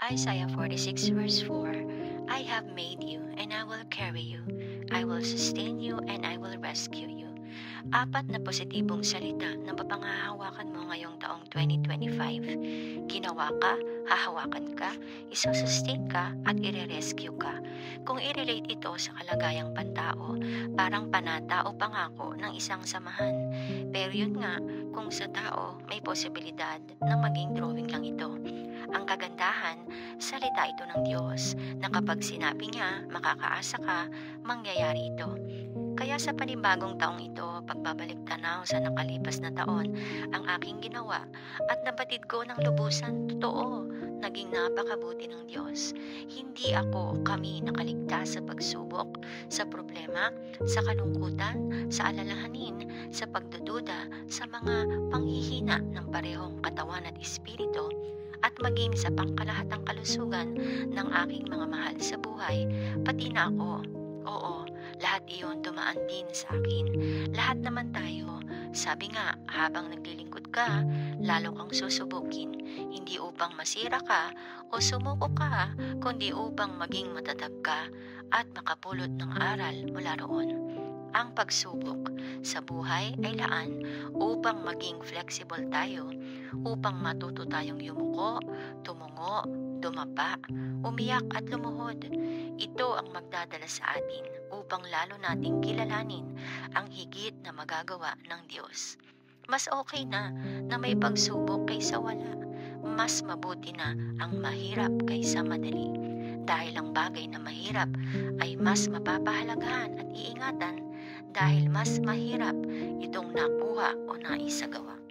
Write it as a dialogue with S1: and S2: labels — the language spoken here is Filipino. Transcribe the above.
S1: Isaiah 46 verse 4, I have made you, and I will carry you. I will sustain you, and I will rescue you. Apat na positibong salita na mapanghahawakan mo ngayong taong 2025. Ginawa ka, hahawakan ka, isusustain ka, at ire-rescue ka. Kung i-relate ito sa kalagayang pantao, parang panata o pangako ng isang samahan. Pero yun nga, kung sa tao, may posibilidad na maging drawing lang ito. Ang kagandahan, salita ito ng Diyos na kapag sinabi niya, makakaasa ka, mangyayari ito. Kaya sa panibagong taong ito, pagbabalik tanaw sa nakalipas na taon, ang aking ginawa at nabatid ko ng lubusan, totoo, naging napakabuti ng Diyos. Hindi ako, kami nakaligtas sa pagsubok, sa problema, sa kalungkutan, sa alalahanin, sa pagdududa, sa mga panghihina ng parehong katawan at espiritu, at maging sa pangkalahatang kalusugan ng aking mga mahal sa buhay, pati na ako. Oo, lahat iyon dumaan din sa akin. Lahat naman tayo. Sabi nga, habang naglilingkod ka, lalo kang susubukin. Hindi upang masira ka o sumuko ka, kundi upang maging matatag ka at makapulot ng aral mula roon. Ang pagsubok sa buhay ay laan upang maging flexible tayo, upang matuto tayong yumuko, tumungo, dumapa, umiyak at lumuhod. Ito ang magdadala sa atin upang lalo nating kilalanin ang higit na magagawa ng Diyos. Mas okay na may pagsubok kaysa wala. Mas mabuti na ang mahirap kaysa madali. Dahil ang bagay na mahirap ay mas mapapahalagahan at iingatan dahil mas mahirap itong nakuha o naisagawa.